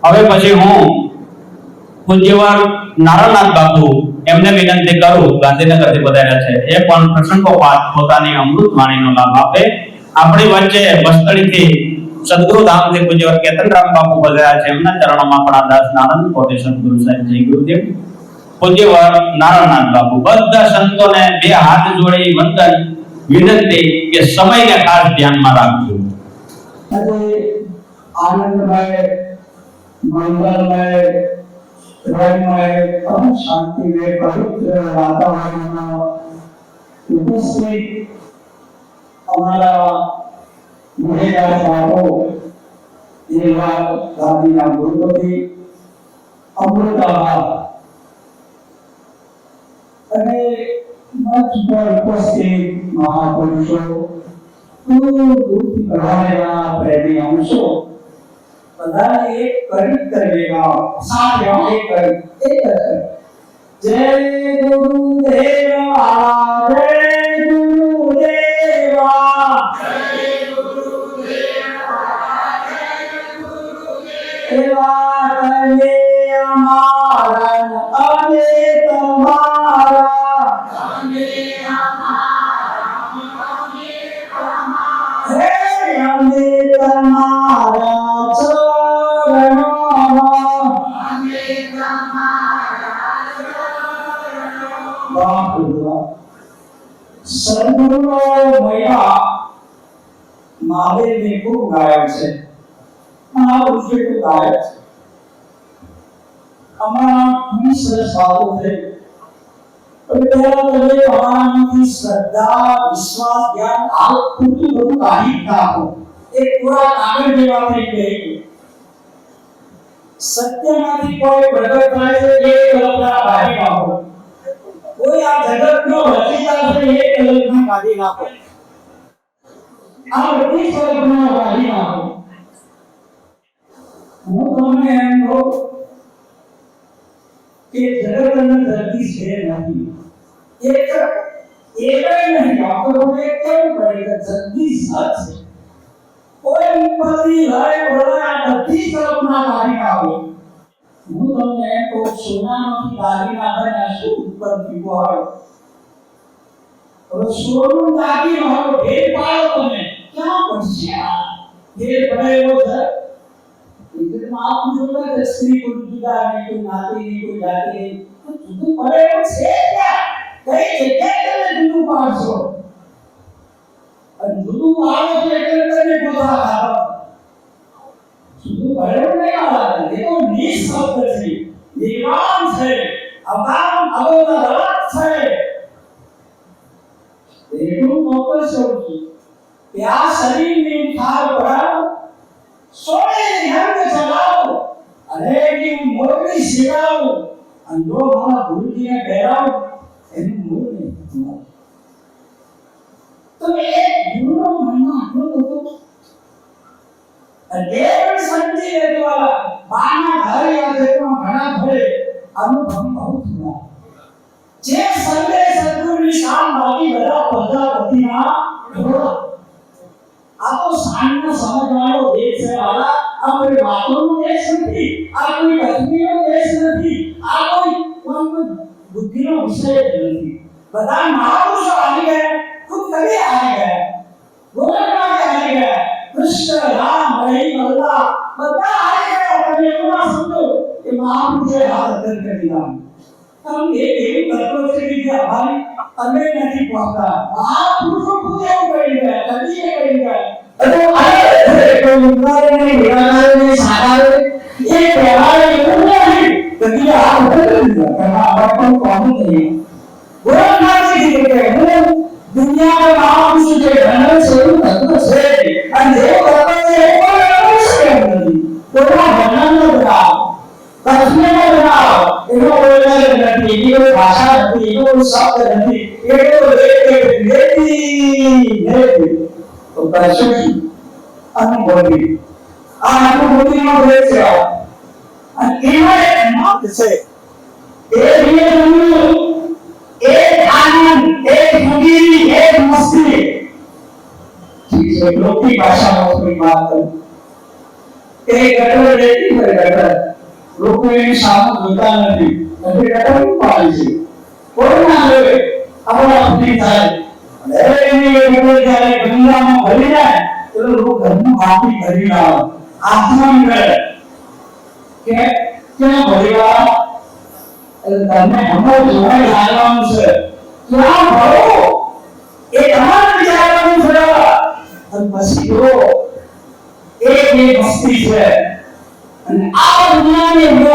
હવે પછી હું પૂજ્યવાર નારાયણનાથ બાપુ એમને વિનંતી કરું, ગાંધીનગરથી પધાર્યા છે, એ પણ પ્રસંગોપાત પોતાની અમૃત વાણીનો લાભ આપે. આપણી વચ્ચે બસ્તડીથી સદગુરુ ધામથી પૂજ્યવાર કેતનરામ બાપુ પધાર્યા છે, એમના ચરણોમાં આપણા દાસ નાનંદ કોટે સદગુરુ સાહેબ જય ગુરુદેવ. પૂજ્યવાર નારાયણનાથ બાપુ બધા સંતોને બે હાથ જોડી વંદન વિનંતી કે સમયને ખાસ ધ્યાનમાં રાખજો. आनंदमय, मंगलमय, प्रेममय और शांतिमय पवित्र वातावरण में उपस्थित हमारा मुझेदार बाबू एवं गांधीना गुरुपति अमृताबा અને મંચ પર ઉપસ્થિત મહાપુરુષો, प्रेमी अंशों बधाने एक करीब करेगा, साथ एक करीब एक जय गुरुदेवा, जय गुरुदेवा, जय गुरुदेवा, जय गुरुदेवा, तने हमारा अने तुम्हारा, तने महादेव ने खूब गाया है, महापुरुषों को गाया है। हमारा घनी सरस बातों थे, पर पहला तो ये हमारा की श्रद्धा, विश्वास, ज्ञान आप खुद को काही था हो, एक पूरा कागज जेवा થઈ ગઈ. સત્યમાંથી કોઈ પ્રગટ થાય છે એક કલ્પના કાઢી નાખો, કોઈ આ જગતનો રચયિતા છે એક કલ્પના કાઢી નાખો, આ બધી કલ્પના કાઢી નાખો. હું તમને એમ કહું કે જગત અને ધરતી છે નથી, એક નહીં. આપણે કેમ કરે કે ધરતી સત છે, કોઈ ઉપરથી લય વળય આ બધી કલ્પના કાઢી નાખો. હું તમને એમ કહું સોનામાંથી દાગીના બન્યા, શું ઉપરથી બોહાડો? હવે સોનું દાગીનો હોય ભેદ પાડો, તમે ક્યાં પડશે? આ ભેદ પડે એવો છે. ઇજ્જતમાં આપું છું કે સ્ત્રી કોઈ જુદા નહીં, કોઈ નાતી નહીં, કોઈ જાતિ નહીં, જુદું પડે એવું છે ક્યાં? કઈ જગ્યાએ તમે જુદું પાડશો? અને જુદું પાડો તો એટલે તમે પોતા ખાઓ. જુદું પડે નહીં આવે, એ તો નિશબ્દ છે, નિર્વાણ છે, અકામ અવોદરત છે. એટલું ચોક્કસ કહું છું કે આ શરીરની થાળ પર સોળે રંગ ચલાવો, અને એની મોરડી શીરાવો, અને જો મારા ગુરુજીને પહેરાવો એનું મૂળ નહીં. તો એક ગુરુનો મહિમા આટલો હતો. દેવ સંતિ લેવાલા બાના ઘરે યાદેમાં ઘણા ભરે અનુભવ બહુ થયા. જે સંતે સદગુરુની શાન બાકી બધા પ્રજાપતિના ઘોડા. આ તો શાનનો સમજવાનો દેશ છે વાલા. આ કોઈ વાતોનો દેશ નથી, આ કોઈ કથનીનો દેશ નથી, આ કોઈ બુદ્ધિનો વિષય નથી. બધા મહાપુરુષો આવી ગયા, ખુદ કવિ આવી ગયા, ગોરખનાથ આવી ગયા, કૃષ્ણ, રામ, રહીમ, અલ્લાહ બધા આવી ગયા. તમે એવું ના સમજો કે મહાપુરુષોએ હાથ અધર કરી દીધા. हम एक तत्व से भी हमारी अंदर नहीं पहुंचता. महापुरुषों को क्या करेंगे? कभी ये करेंगे. तो आए तो मुद्दारे नहीं, विराजमान नहीं, साधारण ये व्यवहार यूं नहीं. कभी आप उधर नहीं करना, आपको कौन नहीं. गोरखनाथ जी कहते हैं दुनिया में महापुरुष के धर्म स्वरूप तत्व से अंधे तत्व से कोई अवश्य नहीं. तो ना वर्णन न बनाओ, कथन न बनाओ. એનો કોઈ નથી, એનો ભાષા નથી, એનો શબ્દ નથી, એનો લેતી તો કશું અનુભવી. આ અનુભવીનો ભેદ છે, અને એનો એક મત છે. એ રીતનું એક આનંદ, એક ખુશી, એક મસ્તી. ઠીક છે, લોકની ભાષામાં કોઈ વાત એ ગટર રહેતી હોય ગટર લોકો એની સામે જોતા નથી એટલે ગટર પાડી છે કોઈ ના જોવે આપણા ફૂટી થાય હવે એની ગટર જ્યારે ગંગામાં ભરી જાય તો લોકો ઘરનું માટી ભરી આવે આત્મા કરે કે ક્યાં ભરેલા તમને હમણાં જોવાય લાગવાનું છે ક્યાં ભરો એ તમારે વિચારવાનું છે અને પછી જો એક વસ્તી છે અને આ દુનિયાની અંદર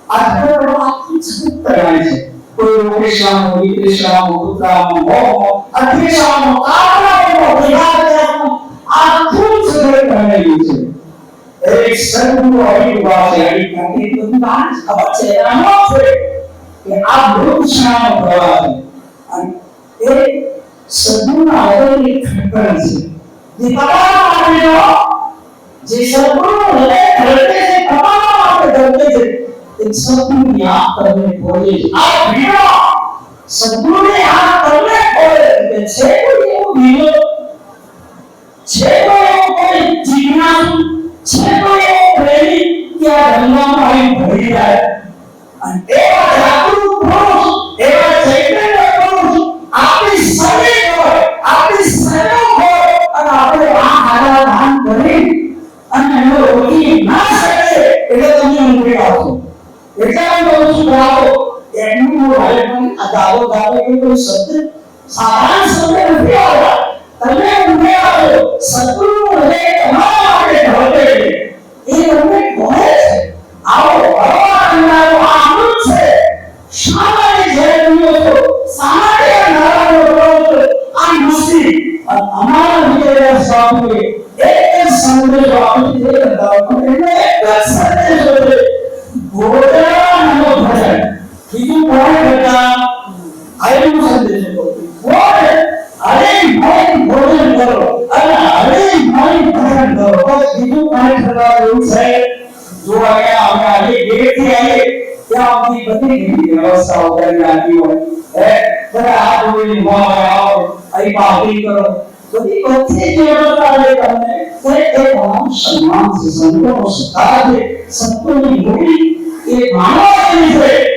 આખો આખી જગત તૈયાર છે કોઈ રોકેશાનો વિદેશાનો કુતરાનો મોહ અધેશાનો કારણો વિહારનો આખું જગત બનેલું છે એક સદગુરુ આવી ઉભા છે આવી કાકી તો નામ ખબર છે એનો છે કે આ વૃક્ષનો પ્રવાહ છે અને એ સદગુરુના હૃદયની ખટકણ છે જે તમારા માટેનો જે સદગુરુ હૃદય ધરતે છે તમારા માટે ધરતે છે એક સદગુરુની આંખ તમને ખોલે છે આ ભીડો સદગુરુની આંખ તમને ખોલે કે છે કોઈ એવું ભીડો છે કોઈ જિજ્ઞાસુ છે કોઈ એવો પ્રેમી કે આ ગંગામાં આવી ભરી જાય અને એવા જાગૃત પુરુષ એવા ચૈતન્ય પુરુષ આપણી સર્વે હોય આપણી સર્વ હોય અને આપણે આ આરાધન કરી અને એનો રોકી ના શકે એટલે તમે ઊંઘી આવશો એટલે હું કહું છું ગાઓ એમનું હાલે પણ આ ગાઓ ગાઓ એ કોઈ શબ્દ સાધારણ શબ્દ નથી આવતા તમે ઊંઘી આવો સદગુરુ હૃદય તમારા માટે ઢોળે એ તમને કહે છે આવો ભગવાન નાનો અમૃત છે સામાન્ય જયનો તો સામાન્ય નારાયણનો પ્રભુ આ મસ્તી અમારા વિજય સ્વામી એક સંદેશો આપી દે દાવને એક સંદેશો છે ગોળાનો ભજન બીજું કોઈ કરતા આયુ સંદેશો બોલે અરે ભાઈ ભોજન કરો અને અરે ભાઈ ભજન કરો બસ બીજું કોઈ કરતા એવું છે જો અહીંયા અમે આજે ગેટથી આવીએ ત્યાં અમની બધી વ્યવસ્થાઓ કરી રાખી હોય બધા આ જોઈને આવો અહીં પાવડી કરો બધી બધી વ્યવસ્થા છે તમને એ તમામ સન્માન છે સંતોનો સત્તા છે સંતોની મૂડી એ માનવાની છે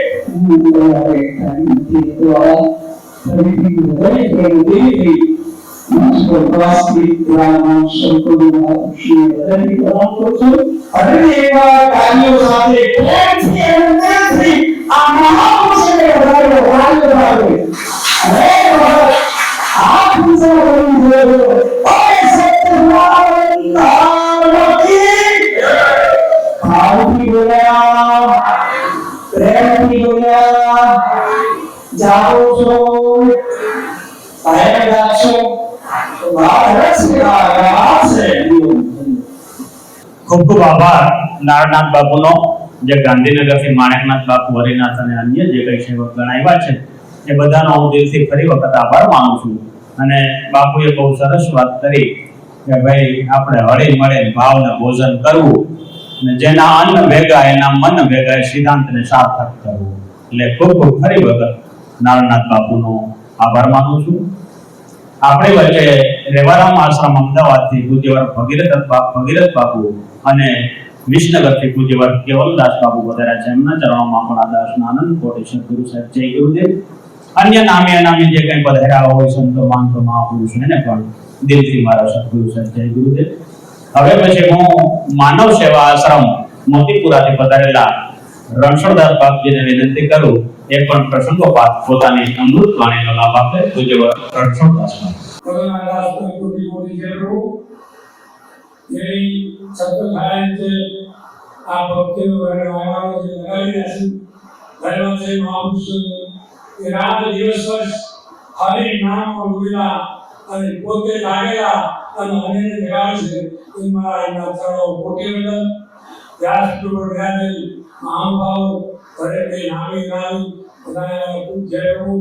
જાઓ છો સાહેબ રાખશો તો ભારત છે આ છે ખૂબ ખૂબ આભાર નારનાથ બાપુનો જે ગાંધીનગરથી માણેકનાથ બાપુ હરિનાથ અને અન્ય જે કઈ સેવક ગણ આવ્યા છે એ બધાનો હું દિલથી ફરી વખત આભાર માનું છું અને બાપુએ બહુ સરસ વાત કરી કે ભાઈ આપણે હળી મળે ભાવને ભોજન કરવું અને જેના અન્ન ભેગા એના મન ભેગા સિદ્ધાંતને સાર્થક કરવું એટલે ખૂબ ખૂબ ફરી વખત નારનાથ બાપુનો આભાર માનું છું આપણી વચ્ચે રેવારામ આશ્રમ અમદાવાદથી પૂજ્યવાર ભગીરથ બાપુ અને વિસનગરથી પૂજ્યવાર કેવલદાસ બાપુ પધાર્યા છે એમના ચરણોમાં પણ આ દાસના આનંદ કોટી સદગુરુ સાહેબ જય ગુરુદેવ અન્ય નામે અનામે જે કંઈ પધાર્યા હોય સંતો માનતો મહાપુરુષ એને પણ દિલથી મારા સદગુરુ સાહેબ જય ગુરુદેવ હવે પછી હું માનવ સેવા આશ્રમ મોતીપુરાથી પધારેલા રણછોડદાસ બાપજીને વિનંતી કરું એ પણ પ્રસંગોપાત પોતાની અમૃત વાણીનો લાભ આપે પૂજ્યવાર રણછોડદાસ કોરોનાદાસ કોટી કોટી જેરો એની સત્ય છે આ ભક્તિનો વર્ણવાનો જે લગાવી રહ્યા છે ધર્મ છે મહાપુરુષ એ રાત દિવસ હરિ નામ બોલ્યા અને પોતે લાગેલા અને અનેને જગાડે છે એ મારા એના ચરણો કોટી વંદન વ્યાસપુર વ્યાજલ મહાભાવ ઘરે તે નામી નામ બધાને ખૂબ જય પ્રભુ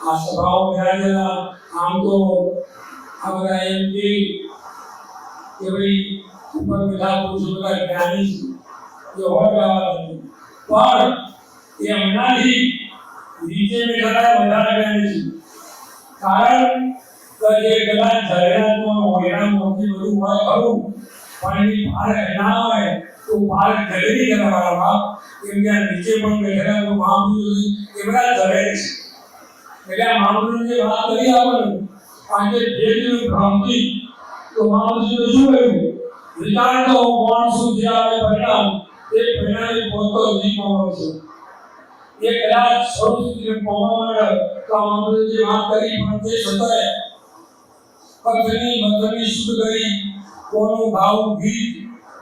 આ સભાઓ વ્યાજેલા આમ તો આ બધા એમ કે ભાઈ ઉપર બધા પુરુષો બધા જ્ઞાની જે હોય પણ એ એમનાથી નીચે બેઠા વધારે જ્ઞાની છે કારણ કે જે કદાચ જાહેરાતમાં હોયરામ મોટી બધું હોય ખરું પણ એની ભારે ના હોય તો ભારે જલેબી કરવા વાળા કેમ કે નીચે પણ બેઠેલા લોકો મહાપુરુષો એ બધા જલેબી છે એટલે આ મહાપુરુષોની જે વાત કરી આપણને આજે જે ભ્રાંતિ તો મહાપુરુષોએ શું કહ્યું વિચાર તો કોણ શું જે આવે પરિણામ એ પરિણામે પોતો નહીં પામશે એ કદાચ સૌથી પામવા તો મહાપુરુષોએ જે વાત કરી પણ તે છતાંય પથની મથની શુદ્ધ કરી કોનું ગાવું ગીત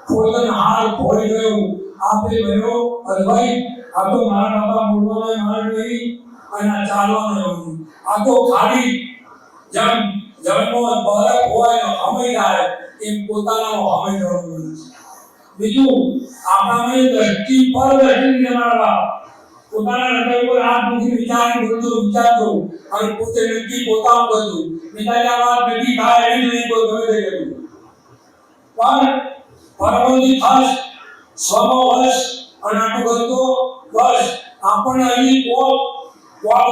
કોઈનો હાર ખોઈ ગયો આપે ગયો અદભાઈ આ તો મારા બાપા બોલવાનો માર નહીં અને આ ચાલવાનો નહીં આ તો ખાલી જેમ જન્મો બરફ હોય હમે જાય એમ પોતાનો હમે જવાનું બીજું આપણામાં દ્રષ્ટિ પર દ્રષ્ટિ જમાડવા પોતાના હૃદય પર હાથ મૂકી વિચારજો અને પોતે નક્કી પોતાનું કરજો બીજાની વાત નક્કી થાય એવી નહીં કોઈ ગમે તે કરજો પણ પરમોની ખાસ સ્વભાવવશ અને આટલું કરતો બસ આપણને અહીં કોક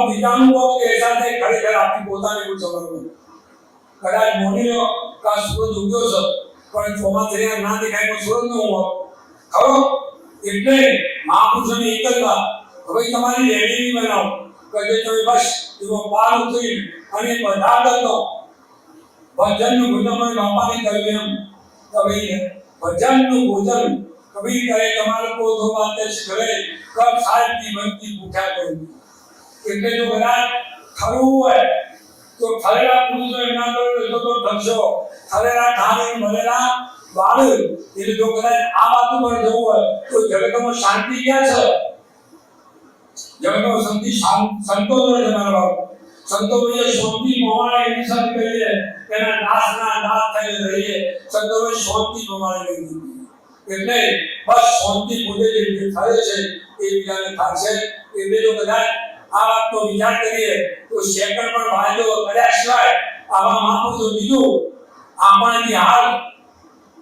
બીજાનું કોક એ સાથે ખરેખર આપણી પોતાની કોઈ સમજ કદાચ મોડીનો કા સૂરજ ઉગ્યો છે પણ ચોમાસા ના દેખાય તો સૂરજ નો હોય ખરો એટલે મહાપુરુષોની એક જ વાત હવે તમારી રેડી બનાવો કે જે તમે બસ એમાં પાર ઉતરી અને બધા કરતો ભજનનું ભોજન બાપાને કહ્યું એમ કે ભાઈ ભજનનું ભોજન કબીર કહે તમારે પોતો વાતે કરે કબ સાહેબની બનતી પૂછ્યા કર્યું એટલે જો કદાચ ખરું હોય તો ખરેરા પુરુષો એમના તો ઢગશો ખરેરા ઠાણી ભરેલા બાળ એટલે જો કદાચ આ વાત ઉપર જવું હોય તો જગતમાં શાંતિ ક્યાં છે જગતમાં શાંતિ સંતો જોડે જમાડવા સંતો ભાઈએ શાંતિ પ્રમાણે એની સાથે કહીએ એના દાસના દાસ થઈને રહીએ સંતો ભાઈ શાંતિ પ્રમાણે કહી એટલે બસ શાંતિ પોતે જે થાય છે એ બીજાને થશે એટલે જો કદાચ આ વાતનો વિચાર કરીએ તો સેકન્ડ પણ વાંચો કર્યા સિવાય આવા મહાપુરુષો બીજું આપણને હાલ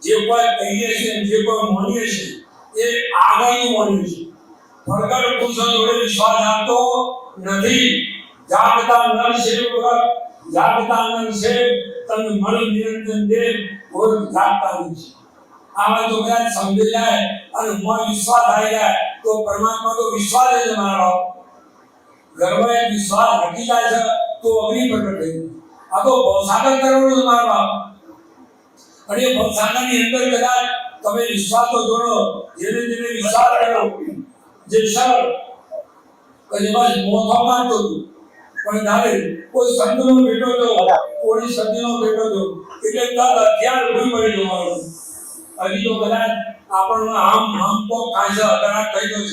જે કોઈ કહીએ છીએ જે કોઈ માનીએ છીએ એ આગળનું માનીએ છીએ પ્રગટ પુરુષો જોડે વિશ્વાસ આપતો નથી જાગતા નર સેવ જાગતા નર સેવ તન મળ નિરંજન દેવ કોઈ જાગતા નથી આમાં તો કદાચ સમજી જાય અને મન વિશ્વાસ આવી જાય તો પરમાત્મા તો વિશ્વાસ જ મારો ઘરમાં એક વિશ્વાસ હટી જાય છે તો અગ્નિ પ્રગટ થઈ આ તો ભવસાગર કરવાનો તમારો બાપ અને ભવસાગરની અંદર કદાચ તમે વિશ્વાસ તો જોડો જેને જેને વિશ્વાસ કરો જે સરળ કે બસ મોથો મારતો પણ ધારે કોઈ સંતનો બેટો જો કોઈ સતીનો બેટો જો એટલે તદ હથિયાર ઉભી પડી જવાનું હજી તો કદાચ આપણને આમ તો કાંઈ અકળાટ થઈ ગયો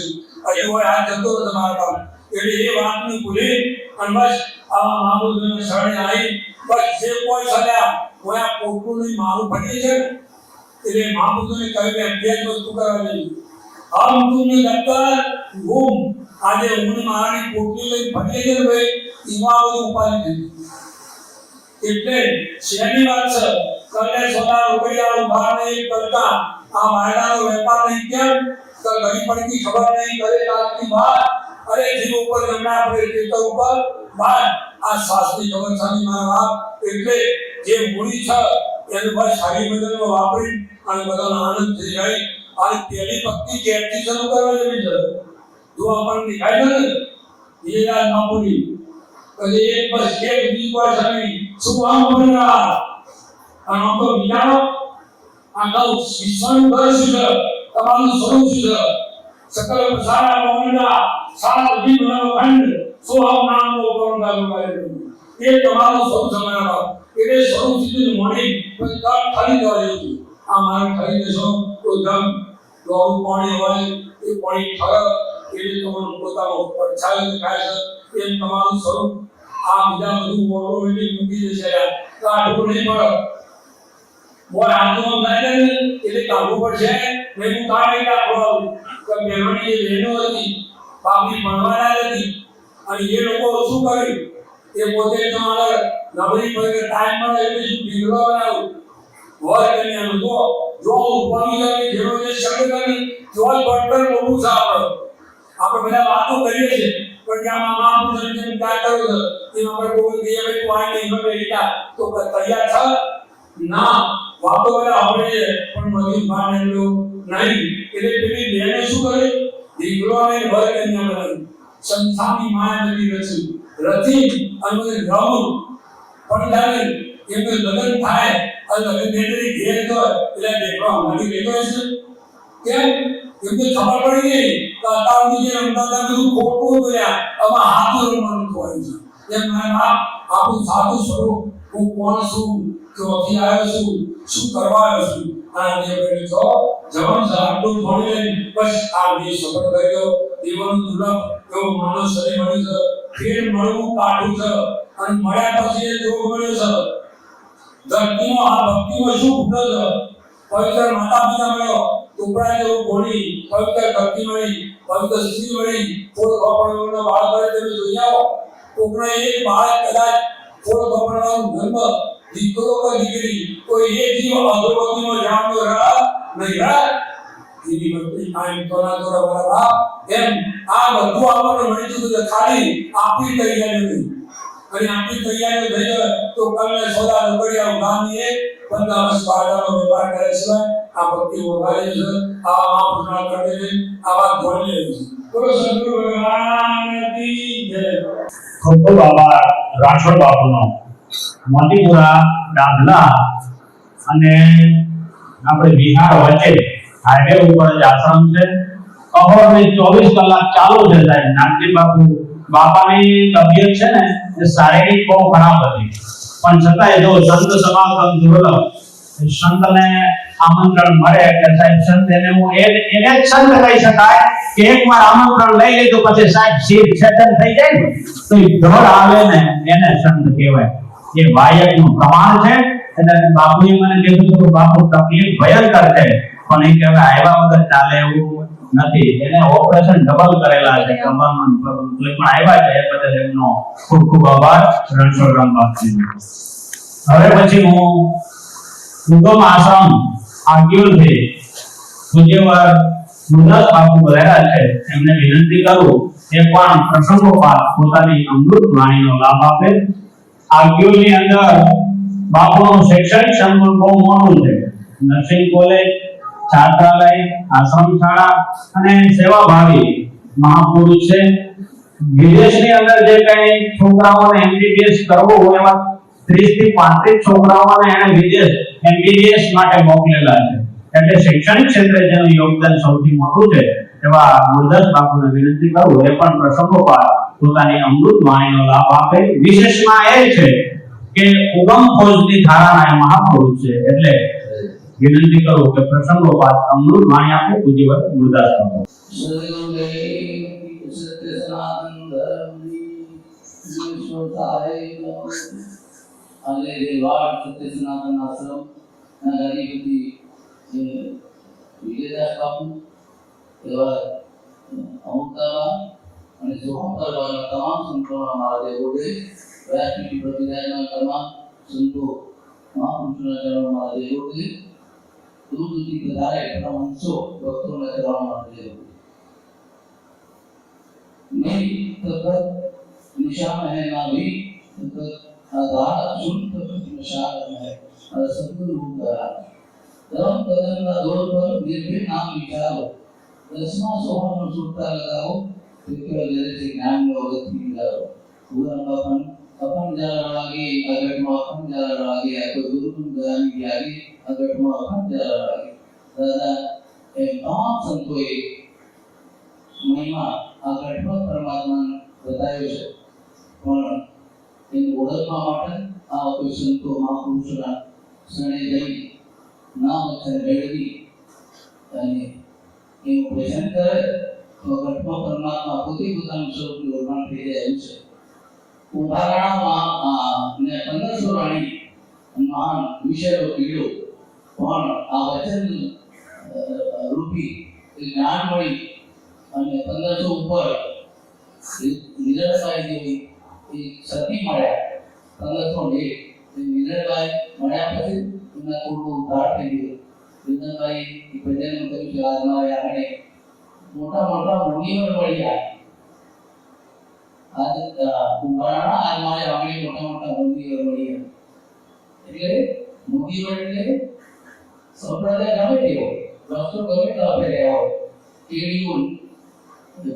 છે હજી હોય આ જતો તમારા બાપ એટલે એ વાતની ભૂલી અને બસ આવા મહાપુરુષોને શરણે આવી બસ જે કોઈ સદા કોઈ આ પોટલું નહીં મારું ફટી છે એટલે મહાપુરુષોને કહ્યું કે બે જ વસ્તુ કરવા જોઈએ હમ તુમને દત્તર ઘૂમ આજે હું મારાની પોટલી લઈ ફટી છે ભાઈ એમાં બધું ઉપાય નથી એટલે શેની વાત છે કલે સોના રોકડિયા ઉભા નહીં કરતા આ માયનાનો વેપાર નહીં કેમ તો ઘડી પડતી ખબર નહીં કરે તાકની વાત અરે જીવ ઉપર જમણા આપણે ચેતર ઉપર બાદ આ શાસ્ત્રી જગતસાની મારા બાપ એટલે જે મૂડી છે એનું બસ સારી બદલમાં વાપરી અને બધાનો આનંદ થઈ જાય અને પેલી ભક્તિ કેરથી શરૂ કરવા જેવી છે જો આપણને દેખાય છે ને વિજયદાસ બાપુની પછી એક બસ એક બીજી કોઈ સમય શું આમ બનરા અને આમ તો વિચારો આ કહું વિશ્વનું ઘર શું છે તમારું સ્વરૂપ શું છે सकल प्रसारा मोहनदा सात जीवनो खंड सोहम नाम को करुणा लुगाए ये તમારો સ્વરૂપ સમાના એટલે સ્વરૂપ સિદ્ધ મોણી પણ કાટ ખાલી દોડે છે આ માર ખાલી દેશો તો જમ દોડું પાણી હોય એ પાણી ઠર એટલે તમારો પોતાનો પડછાયો દેખાય છે એમ તમારું સ્વરૂપ આ બીજા બધું ઓટોમેટિક મૂકી દેશે યાર કાઢવું નહીં પડે મોર હાથમાં ગાય ને એટલે કાઢવું પડશે મેં હું કાઢી નાખો કે બેરોની જે બહેનો હતી બાપની ભણવાના હતી અને એ લોકો શું કર્યું એ પોતે તમારે નબળી પડી ટાઈમ મળે એટલે શું ભીગડો બનાવ્યું હોય કન્યાનું તો જો ઉપાડી જાય જેનો જે શબ્દ કરી જો બળતર મોટું છે આપણે બધા વાતો કરીએ છીએ પણ જ્યાં મહાપુરુષોને જેમ ત્યાં કર્યું છે એમાં આપણે કોઈ કહીએ ભાઈ તું આ નહીં હવે રીતા તો તૈયાર છે ના વાતો બધા આવડે પણ બધી માન એટલું નહીં એટલે પેલી બેને શું કરે દીકરાને વર કન્યા બનાવી સંસારની માયા બધી રચી અને રામ પણ જાણે એમને લગ્ન થાય અને લગ્ન દેરી ઘેર તો એટલે દેખવા મારી લેતો છે કેમ એમને ખબર પડી ગઈ કે અતારની જે રમતા બધું ખોટું બોલ્યા આમાં હાથો રમવાનું થયું છે એમ મારા આપણું સાધુ સ્વરૂપ હું કોણ છું ક્યાંથી આવ્યો છું શું કરવા આવ્યો છું આ જે બેઠો છો જવાન સાહેબનું ભણી બસ આ બે સફળ કર્યો જીવન દુર્લભ એવો માનવ શરીર મળ્યું છે ફેર મળવું કાઢું છે અને મળ્યા પછી એ જોગ મળ્યો છે ધરતીમાં આ ભક્તિમાં શું ફૂટે છે પવિત્ર માતા પિતા મળ્યો ટુકડા જેવું ઘોડી પવિત્ર ધરતી મળી પવિત્ર સ્ત્રી મળી કોઈ ગોપણનો બાળ કરે તમે જોઈ આવો ટુકડા એક બાળક કદાચ કોઈ ગોપણનો જન્મ દીકરો કે દીકરી કોઈ એક જીવ અધોગતિમાં જાણતો રહે નહીં રહે એની બધી આમ તોરા વાળા બાપ એમ આ બધું આપણને મળી ચૂક્યું છે ખાલી આપણી તૈયારી નથી અને આપણી તૈયારી થઈ જાય તો કલને સોદા નોકરિયા ગામની એક બંધાવસ પાડાનો વેપાર કરે છે આ ભક્તિ વગાડે છે આ મહાપુરુષના કરે છે આ વાત બોલે છે તો સદગુરુ ભગવાન કી જય. ખૂબ ખૂબ આભાર રાઠોડ બાપુનો. મોતીપુરા દાદલા અને આપણે બિહાર વચ્ચે હાઈવે ઉપર જ આશ્રમ છે. કહોરને 24 કલાક ચાલુ છે સાહેબ. નાગજી બાપુ બાપાની તબિયત છે ને એ શારીરિક બહુ ખરાબ હતી પણ છતાંય જો સંત સમાગમ દુર્લભ સંતને આમંત્રણ મળે કે સાહેબ સંત એને હું એને જ સંત કહી શકાય કે એકવાર આમંત્રણ લઈ લીધું પછી સાહેબ શીર છેદન થઈ જાય ને તો એ ધડ આવે ને એને સંત કહેવાય. એ વાયકનું પ્રમાણ છે. એટલે બાપુએ મને કીધું કે બાપુ તકલીફ ભયંકર છે પણ એ કહેવાય આવ્યા વગર ચાલે એવું નથી. એને ઓપરેશન ડબલ કરેલા છે કમરમાં પણ આવ્યા છે એ બદલ એમનો ખૂબ ખૂબ આભાર રણછોડરામ બાપજીનો. હવે પછી હું ઉગમ આશ્રમ આગ્યોલથી પૂજ્યવાર મુરદાસ બાપુ રહ્યા છે એમને વિનંતી કરું એ પણ પ્રસંગોપાત પોતાની અમૃત વાણીનો લાભ આપે. આગ્યોલની અંદર બાપુનું શૈક્ષણિક સંકુલ બહુ મોટું છે. નર્સિંગ કોલેજ, છાત્રાલય, આશ્રમ શાળા અને સેવાભાવી મહાપુરુષ છે. વિદેશની અંદર જે કઈ છોકરાઓને એમબીબીએસ કરવું હોય એમાં 30 થી 35 છોકરાઓને એને વિદેશ એમબીબીએસ માટે મોકલેલા છે. એટલે શૈક્ષણિક ક્ષેત્રે જેનું યોગદાન સૌથી મોટું છે એવા મુરદાસ બાપુને વિનંતી કરું એ પણ પ્રસંગોપાત પોતાની અમૃત વાણીનો લાભ આપે. વિશેષમાં એ છે કે ઉગમ ફોજની ધારાના મહાપુરુષ છે એટલે વિનંતી કરું કે પ્રસંગોપાત અમૃત વાણી આપે પૂજ્યવત મુરદાસ બાપુ. સત્ય સનાતન ધર્મની વિશ્વતાય અને રેવાડ સત્ય સનાતન આશ્રમ ના અધિપતિ વિજયદાસ બાપુ એવા અમુકતાવા અને સોહમતાવાના તમામ સંતોના મારા દેવોડે રાષ્ટ્રીય પ્રતિદાયના તમામ સંતો મહાપુરુષોના ચરણો મારા દેવોડે દૂર દૂરથી વધારે પરમહંસો ભક્તોના ચરણો મારા દેવોડે. नहीं तकत निशान है ना भी तकत आधार सुन तकत निशान है सतगुरु का धर्म कदम का दौर पर निर्भीक नाम विचारो दसवां सोहम सुरता लगाओ फिर जरे से ज्ञान में अवगत मिलाओ पूरा अपन जरा आगे अगट में अपन जरा आगे तो गुरु ज्ञान की आगे अगट में अपन जरा आगे दादा एक तमाम संतों महिमा આ ઘટમાં પરમાત્મા બતાવ્યો છે પણ એને ઓળખવા માટે આ કોઈ સંતો મહાપુરુષોના શરણે જઈ નામ અક્ષર મેળવી અને એનું ભજન કરે તો ઘટમાં પરમાત્મા પોતે પોતાનું સ્વરૂપનું ઓળખાણ થઈ જાય એવું છે. ઉદાહરણમાં ને 1500 રાણી મહાન વિષયો કીધો પણ આ વચન રૂપી જ્ઞાન મળી અને 1500 ઉપર નિરંતરભાઈ જેવી એક સતી મળ્યા 1501 નિરંતરભાઈ મળ્યા પછી એમના કુળનો ઉદ્ધાર થઈ ગયો. નિરંતરભાઈ ભજન કર્યું છે આજ મારે આપણે મોટા મોટા મુનિઓ મળ્યા આજ કુંભારાના આજ મારે આપણે મોટા મોટા મુનિઓ મળ્યા એટલે મુનિઓ એટલે સંપ્રદાય ગમે તે હોય, વસ્ત્રો ગમે તેવા પહેર્યા હોય, કેળીઓ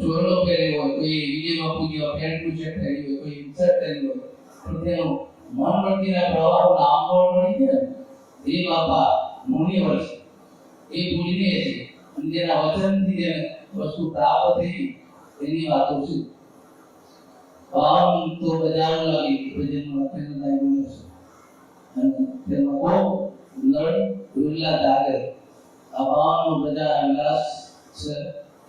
ચોરલો પહેર્યો હોય, કોઈ વિજય બાપુ જેવા પેન્ટ બુશર્ટ પહેર્યું હોય, કોઈ શર્ટ પહેર્યું હોય, પણ તેનો મન વૃત્તિના પ્રવાહના આંબોળ મળી છે ને એ બાપા મુનિવર છે, એ પૂજનીય છે, અને જેના વચનથી જે વસ્તુ પ્રાપ્ત થઈ એની વાતો છે. આમ તો બજાર લાગી ભજનમાં તેનો લાગ્યો છે, અને તેમાં બહુ નળ વિરલા જાગે આવાનો બજાર વિલાસ છે,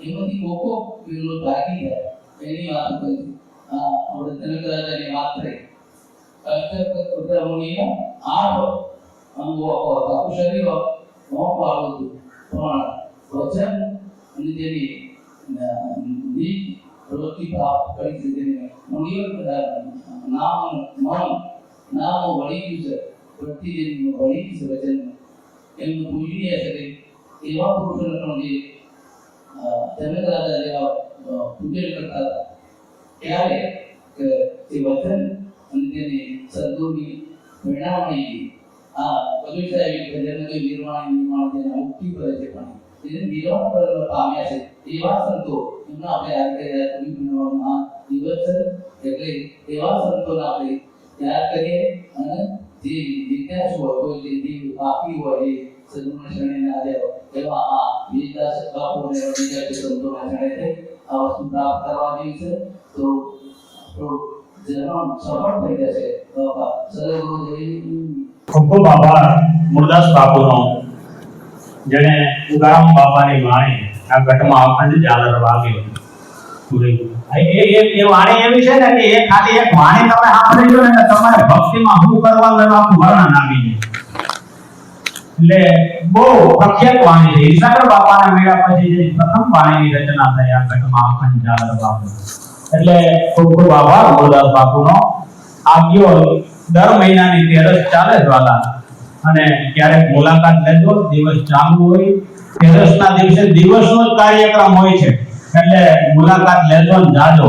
એમાંથી કોકો વિરલો જાગી જાય એની વાત કરી. આ આપણે જનકરાજાની વાત થઈ. અષ્ટપત્ર મુનિના 8 અંગો આખું શરીર મોકવાળું હતું, પણ વચન અને જેની બીજ પ્રવૃત્તિ પ્રાપ્ત કરી છે તેને મુનિઓ નામ વળી ગયું છે, વૃત્તિ જેની વળી ગઈ છે વચન એમનું પૂજનીય છે. એવા પુરુષોને પણ જે જનકરાજા જેવા પૂજન કરતા હતા ત્યારે કે તે વચન અને તેની સદગુણની પરિણામની આ કબીર સાહેબ ભજન કે નિર્વાણ જેના મુક્તિ કરે છે, પણ એને નિર્વાણ પર પામ્યા છે એવા સંતો એમના આપણે યાદ કરીએ. કબીર નિર્વાણના દિવસ એટલે એવા સંતોને આપણે યાદ કરીએ, અને જે જિજ્ઞાસુ હોય, કોઈ જે જીવ પાપી હોય એ સદગુણ શ્રેણીને આવ્યા એવા આ વિજયદાસ બાપુ અને બીજા જે સંતોના શ્રેણી થઈ આ વસ્તુ પ્રાપ્ત કરવા જેવી છે. તો જન્મ સફળ થઈ જશે. બાપા સદગુરુદેવ ખૂબ ખૂબ આભાર મુરદાસ બાપુનો, જેણે ઉગારામ બાપાની વાણી આ ઘટમાં અખંડ ઝાલર વાગ્યો. એ વાણી એવી છે ને કે એ ખાલી એક વાણી તમે સાંભળી લો ને તમારે ભક્તિમાં શું કરવાનું એનું આખું વર્ણન આવી જાય. એટલે બહુ પ્રખ્યાત વાણી છે. ઈશાકર બાપાના મેળા પછી જે પ્રથમ વાણીની રચના થઈ આ ઘટમાં અખંડ ઝાલર બાપુ. એટલે ખૂબ ખૂબ આભાર મુરદાસ બાપુનો. આ ગયો દર મહિનાની 13 ચાલે જ્વાલા, અને ક્યારેક મુલાકાત લેજો. દિવસ ચાલુ હોય 13ના દિવસે દિવસનો જ કાર્યક્રમ હોય છે, એટલે મુલાકાત લેજો ને જાજો.